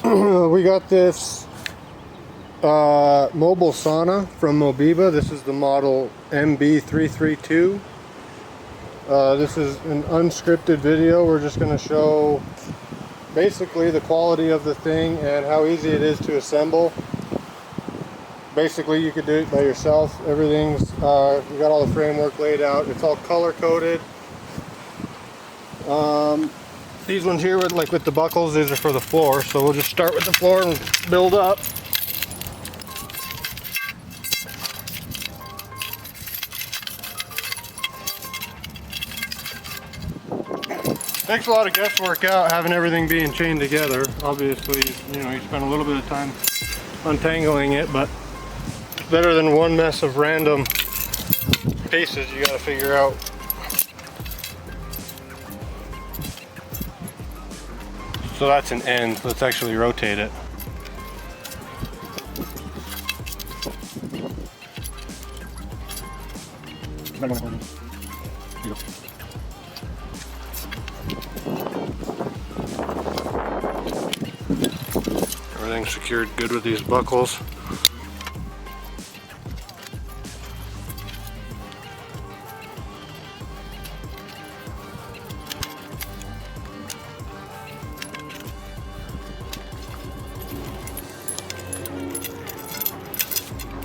We got this mobile sauna from Mobiba. This is the model MB-332. This is an unscripted video. We're just going to show basically the quality of the thing and how easy it is to assemble. Basically, you could do it by yourself. Everything's, we got all the framework laid out. It's all color coded. These ones here, with the buckles, these are for the floor. So we'll just start with the floor and build up. Takes a lot of guesswork out having everything being chained together. Obviously, you spend a little bit of time untangling it, but it's better than one mess of random pieces you got to figure out. So that's an end. Let's actually rotate it. Everything's secured good with these buckles.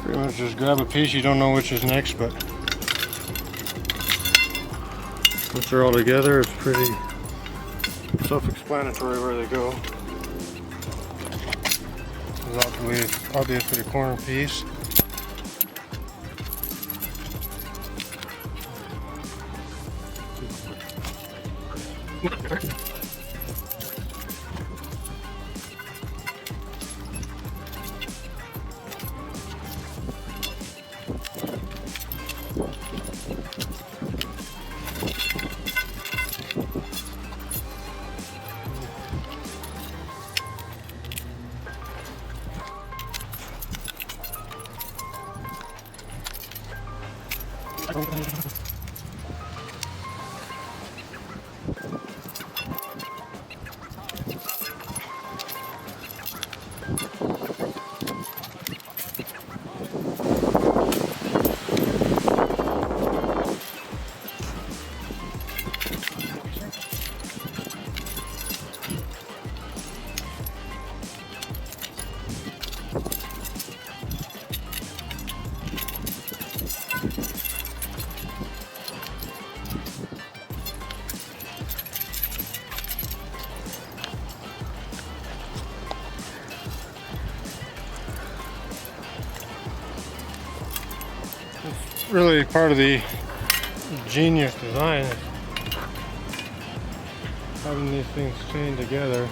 Pretty much just grab a piece, you don't know which is next, but once they're all together, it's pretty self-explanatory where they go. This is obviously a corner piece. It's really part of the genius design, is having these things chained together.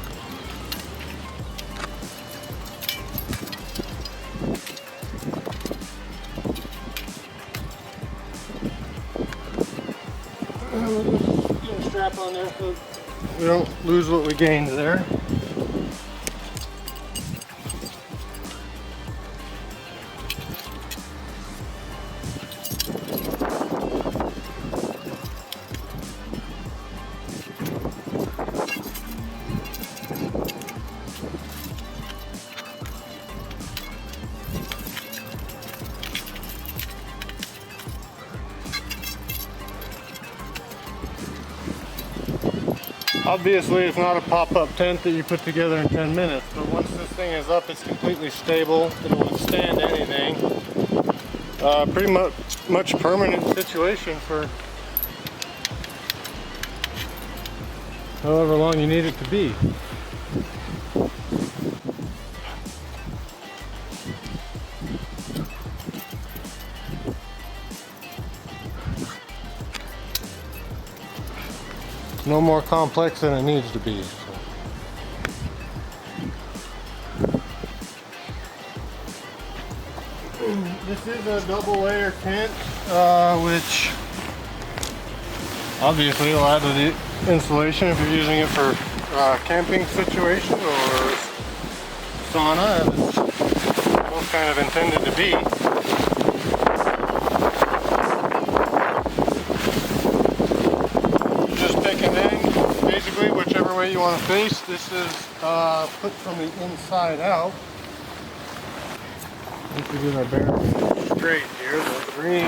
Get a strap on there so we don't lose what we gained there. Obviously, it's not a pop-up tent that you put together in 10 minutes, but once this thing is up, it's completely stable. It'll withstand anything. Pretty much permanent situation for however long you need it to be. No more complex than it needs to be. So. This is a double layer tent, which obviously will add to the insulation if you're using it for camping situation or sauna, as it's both kind of intended to be. Just pick an end, basically whichever whichever way you want to face. This is put from the inside out. Let's get our bearings straight here. The green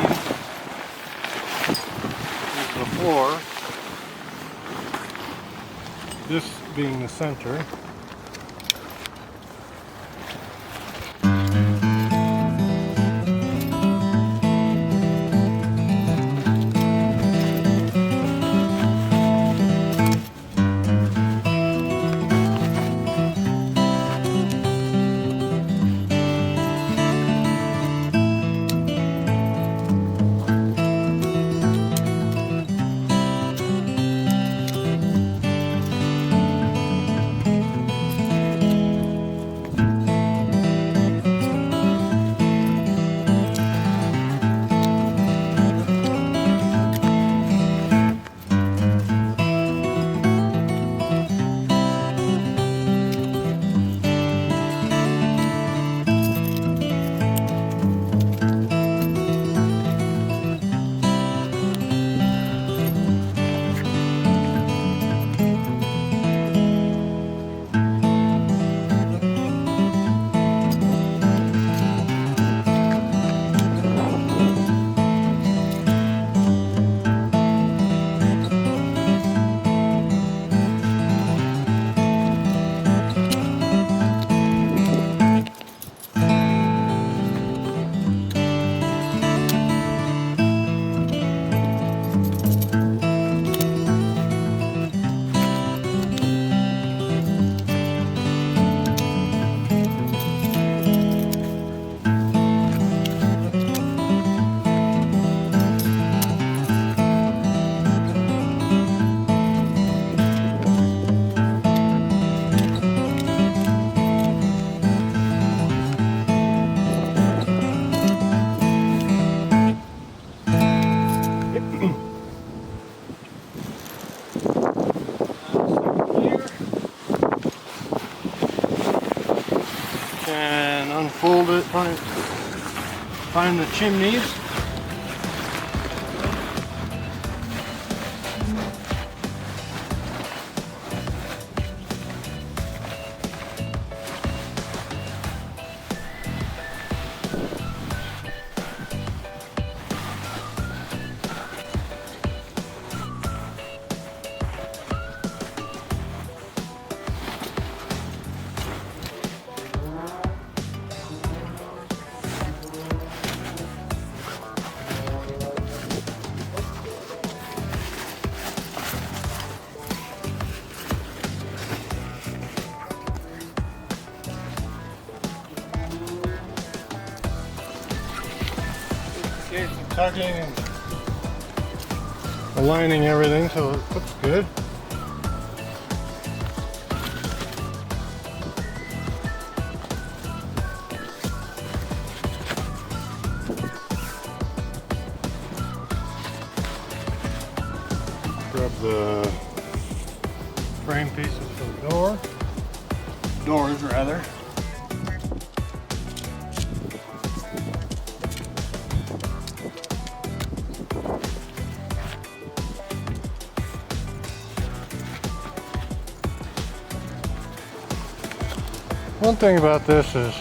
is the floor, this being the center. And unfold it, find the chimneys. Tugging and aligning everything so it looks good. Grab the frame pieces for the doors rather. One thing about this is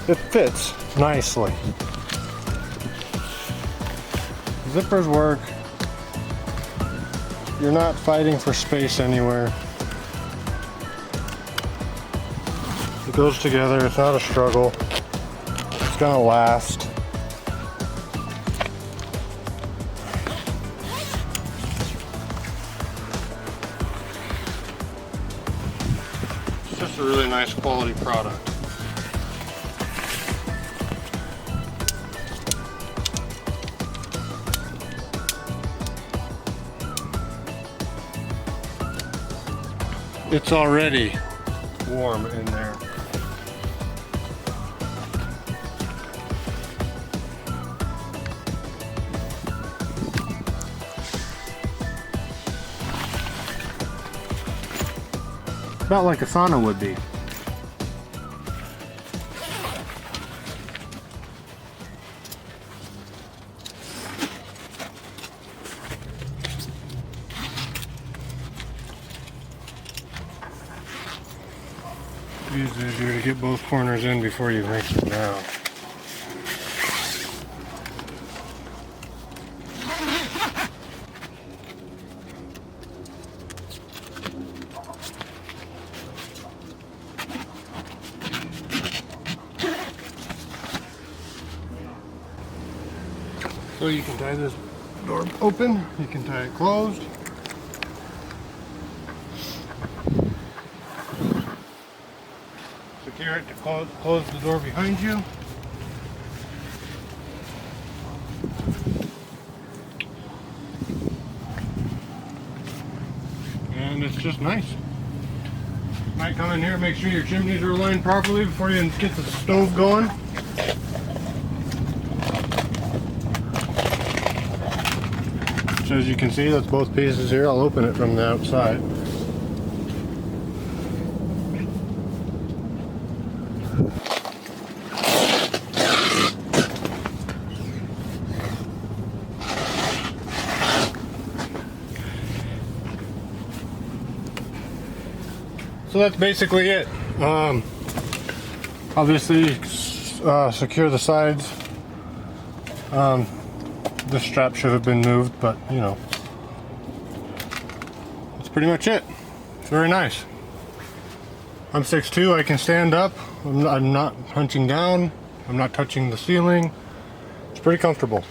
it fits nicely. Zippers work. You're not fighting for space anywhere. It goes together. It's not a struggle. It's gonna last. It's a really nice quality product. It's already warm in there. About like a sauna would be. Easy to do to get both corners in before you make it down. So you can tie this door open, you can tie it closed. Secure it to close the door behind you. And it's just nice. Might come in here, make sure your chimneys are aligned properly before you get the stove going. So as you can see, that's both pieces here. I'll open it from the outside. So that's basically it. Obviously, secure the sides. This strap should have been moved, but you know, that's pretty much it. It's very nice. I'm 6'2", I can stand up. I'm not hunching down. I'm not touching the ceiling. It's pretty comfortable.